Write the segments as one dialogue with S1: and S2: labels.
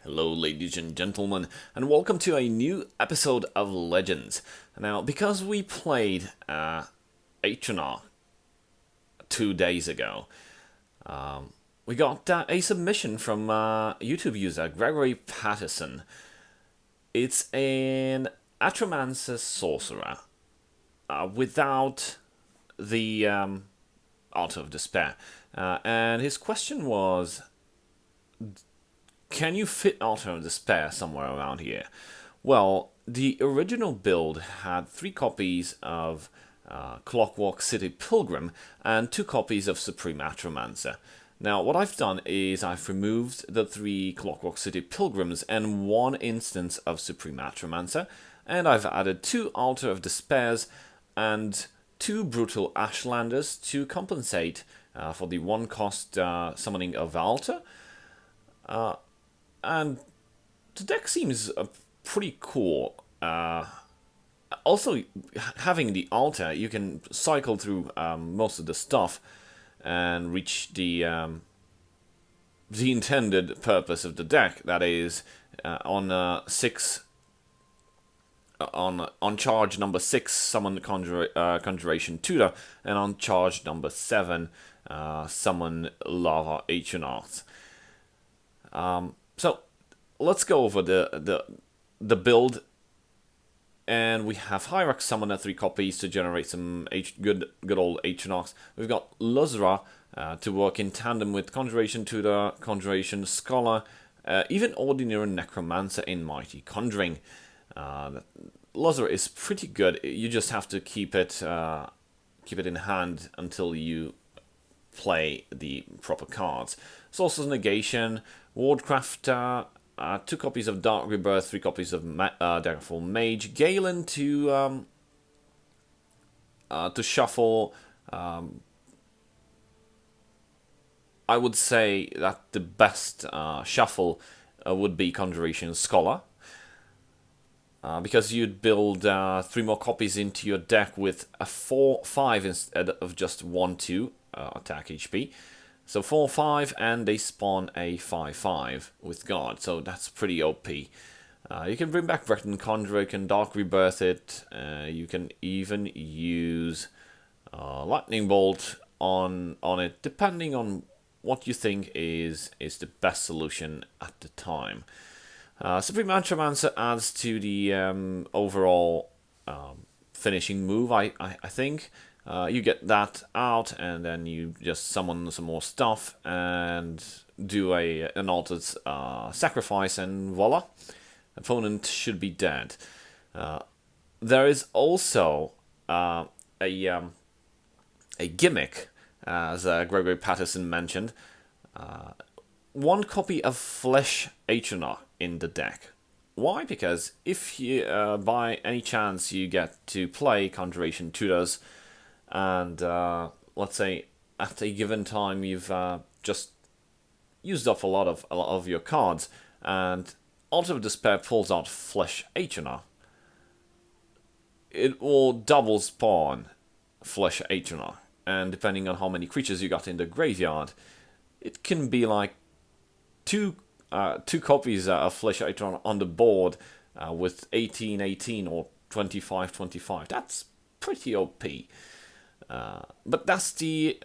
S1: Hello, ladies and gentlemen, and welcome to a new episode of Legends. Now, because we played Atronach 2 days ago, we got a submission from YouTube user Gregory Pattison. It's an Atronach Sorcerer without the Art of Despair. And his question was, can you fit Altar of Despair somewhere around here? Well, the original build had 3 copies of Clockwork City Pilgrim and 2 copies of Supreme Atromancer. Now, what I've done is I've removed the 3 Clockwork City Pilgrims and 1 instance of Supreme Atromancer, and I've added 2 Altar of Despairs and 2 Brutal Ashlanders to compensate for the 1 cost summoning of Altar. And the deck seems pretty cool. Also, having the altar, you can cycle through most of the stuff and reach the intended purpose of the deck. That is, on 6 on charge number 6, summon Conjuration Tutor, and on charge number 7, summon Lava Atronach. So let's go over the build, and we have Hierarch Summoner 3 copies to generate some good old Atronachs. We've got Luzra to work in tandem with Conjuration Tutor, Conjuration Scholar, even Ordinary Necromancer in Mighty Conjuring. Luzra is pretty good. You just have to keep it in hand until you play the proper cards. Sources Negation, Wardcraft, 2 copies of Dark Rebirth, 3 copies of Daggerfall Mage, Galen to shuffle. I would say that the best shuffle would be Conjuration Scholar, because you'd build 3 more copies into your deck with a 4/5 instead of just 1/2 attack HP. So 4/5, and they spawn a 5/5 with Guard, so that's pretty OP. You can bring back Breton Conjurer, you can Dark Rebirth it, you can even use Lightning Bolt on it, depending on what you think is the best solution at the time. Supreme Atromancer adds to the overall finishing move, I think. You get that out, and then you just summon some more stuff and do an altered sacrifice, and voila, opponent should be dead. There is also a gimmick, as Gregory Pattison mentioned. 1 copy of Flesh Atronach in the deck. Why? Because if you, by any chance, you get to play Conjuration Tutors, and let's say at a given time you've just used up a lot of your cards, and Altar of Despair pulls out Flesh Atronach, it will double spawn Flesh Atronach, and depending on how many creatures you got in the graveyard, it can be like two copies of Flesh Atronach on the board with 18/18 or 25/25. That's pretty OP. But that's the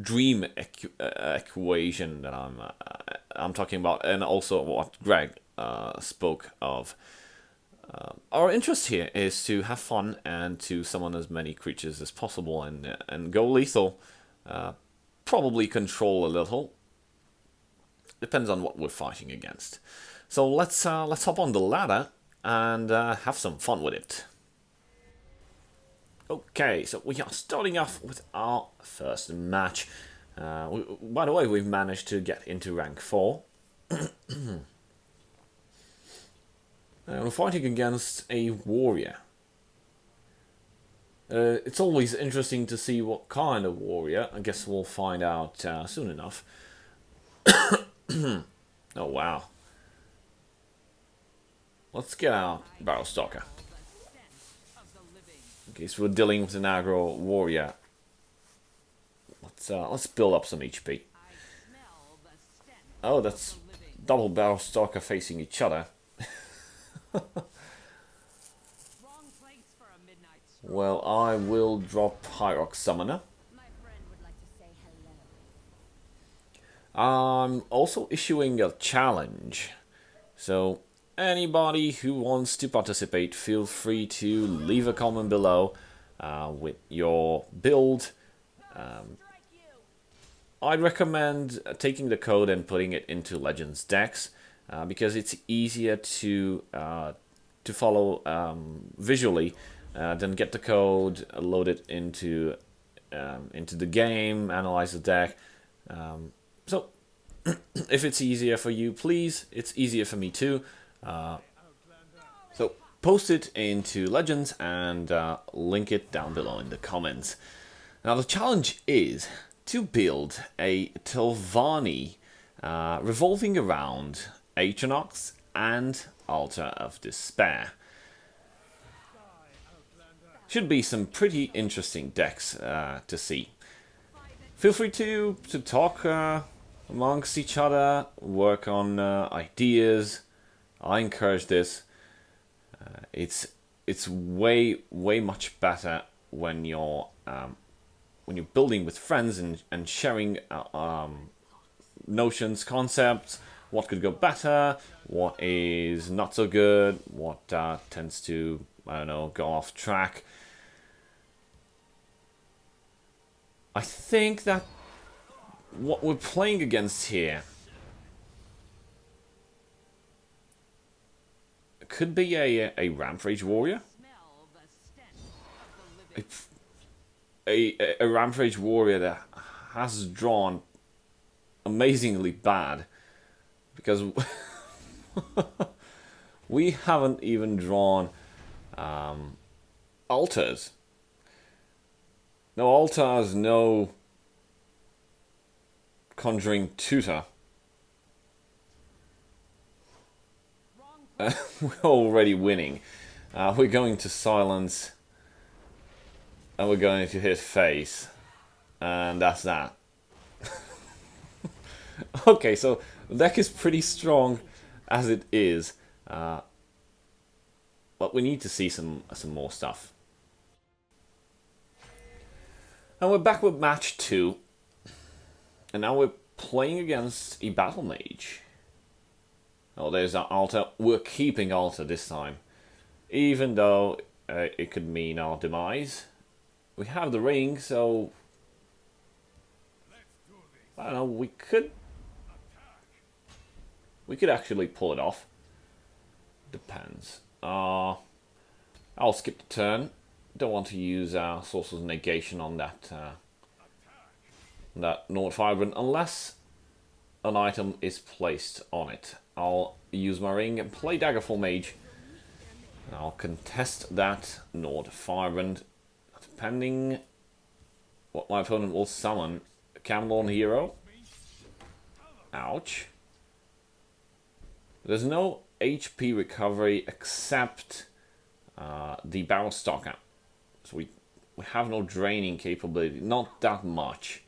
S1: dream equation that I'm talking about, and also what Greg spoke of. Our interest here is to have fun and to summon as many creatures as possible, and go lethal. Probably control a little. Depends on what we're fighting against. So let's hop on the ladder and have some fun with it. Okay, so we are starting off with our first match. By the way, we've managed to get into rank 4. We're fighting against a warrior. It's always interesting to see what kind of warrior. I guess we'll find out soon enough. Oh, wow. Let's get our Barrel Stalker. Okay, so we're dealing with an aggro warrior. Let's build up some HP. Oh, that's double barrel stalker facing each other. Well, I will drop Hierarch Summoner. I'm also issuing a challenge. So anybody who wants to participate, feel free to leave a comment below with your build. I'd recommend taking the code and putting it into Legends decks because it's easier to follow visually than get the code, load it into the game, analyze the deck. So if it's easier for you, please, it's easier for me too. So post it into Legends and link it down below in the comments. Now the challenge is to build a Telvanni revolving around Atronach and Altar of Despair. Should be some pretty interesting decks to see. Feel free to talk amongst each other, work on ideas. I encourage this. It's way much better when you're building with friends and sharing notions, concepts, what could go better, what is not so good, what tends to, I don't know, go off track. I think that what we're playing against here could be a Rampage Warrior. A Rampage Warrior that has drawn amazingly bad, because we haven't even drawn altars. No altars, no conjuring tutor. We're already winning. We're going to silence. And we're going to hit face. And that's that. Okay, so the deck is pretty strong as it is. But we need to see some more stuff. And we're back with match 2. And now we're playing against a battlemage. Oh, there's our altar. We're keeping altar this time. Even though it could mean our demise. We have the ring, so I don't know, we could actually pull it off. Depends. I'll skip the turn. Don't want to use Sorcerer's Negation on that Nord Firebrand unless an item is placed on it. I'll use my ring and play Daggerfall Mage. And I'll contest that Nord Firebrand. Depending what my opponent will summon. Camelon Hero. Ouch. There's no HP recovery except the Barrel Stalker. So we have no draining capability. Not that much.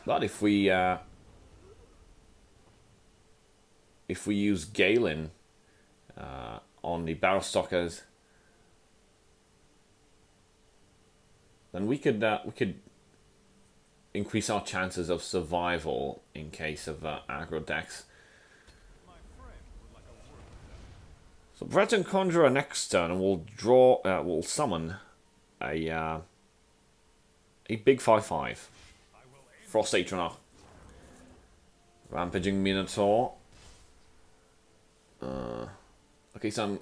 S1: But if we use Galen on the Barrel Stalkers, then we could increase our chances of survival in case of aggro decks. So Breton Conjurer next turn, and we'll draw. We'll summon a big 5/5 Frost Atronach, Rampaging Minotaur. Okay, so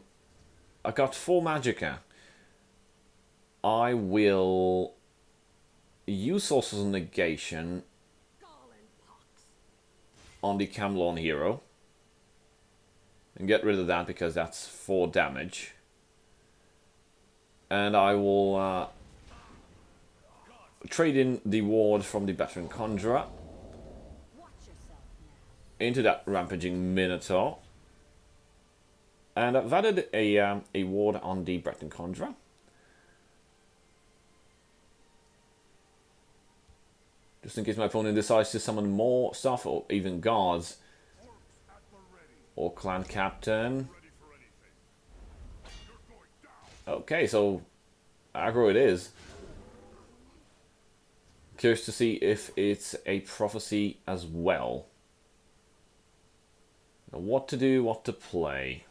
S1: I got 4 Magicka. I will use Sorcerer's Negation on the Camelon Hero and get rid of that because that's 4 damage. And I will trade in the ward from the Veteran Conjurer into that Rampaging Minotaur. And I've added a ward on the Breton Conjurer. Just in case my opponent decides to summon more stuff or even guards. Or clan captain. Okay, so aggro it is. Curious to see if it's a prophecy as well. Now, what to do, what to play.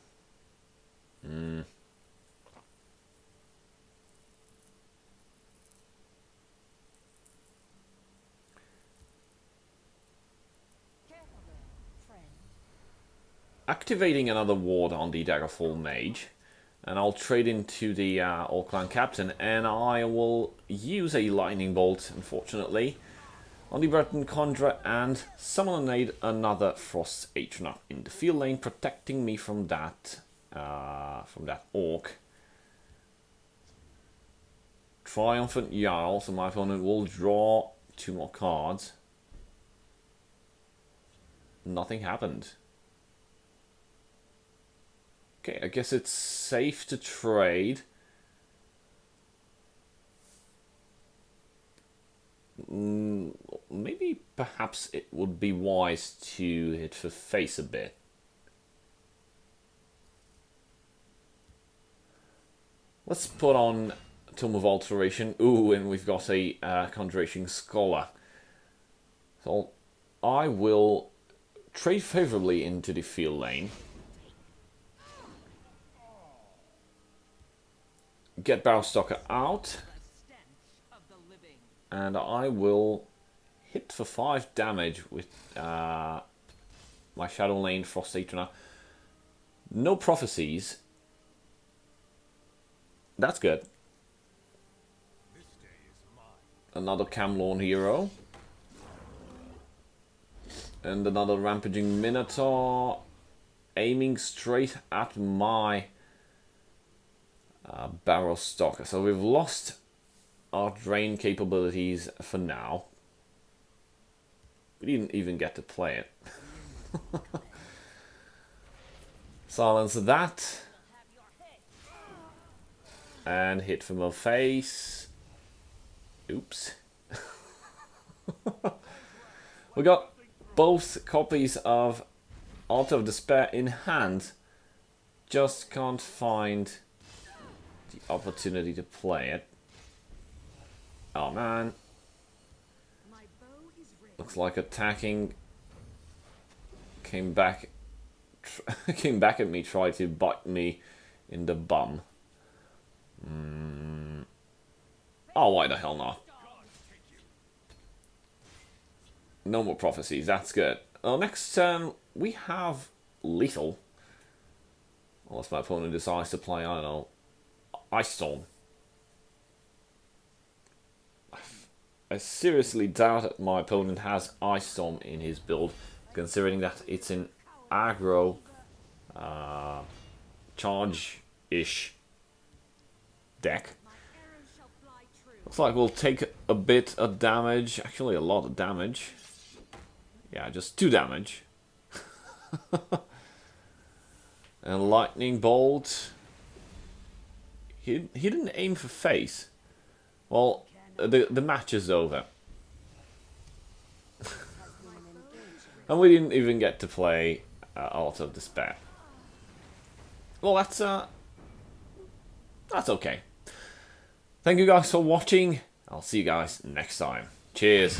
S1: Activating another ward on the Daggerfall Mage. And I'll trade into the All Clan Captain, and I will use a Lightning Bolt, unfortunately, on the Breton Conjurer, and summon another Frost Atronach in the field lane, protecting me from that Orc. Triumphant Jarl, so my opponent will draw 2 more cards. Nothing happened. Okay, I guess it's safe to trade. Maybe perhaps it would be wise to hit for face a bit. Let's put on Tome of Alteration. Ooh, and we've got a Conjuration Scholar. So I will trade favorably into the field lane. Get Barrowstalker out, and I will hit for 5 damage with my Shadow Lane Frost Atronach. No prophecies. That's good. Another Camlorn hero. And another Rampaging Minotaur aiming straight at my Barrowstalker. So we've lost our drain capabilities for now. We didn't even get to play it. Silence that. And hit from her face. Oops. We got both copies of Altar of Despair in hand. Just can't find the opportunity to play it. Oh man. Looks like attacking came back at me, tried to bite me in the bum. Oh, why the hell not? No more prophecies, that's good. Well, next turn we have lethal. Unless my opponent decides to play, I don't know, Ice Storm. I seriously doubt that my opponent has Ice Storm in his build, considering that it's an aggro charge-ish deck. Looks like we'll take a bit of damage, actually a lot of damage. Yeah, just 2 damage. And Lightning Bolt. He didn't aim for face. Well, the match is over. And we didn't even get to play Altar of Despair. Well, that's okay. Thank you guys for watching. I'll see you guys next time. Cheers.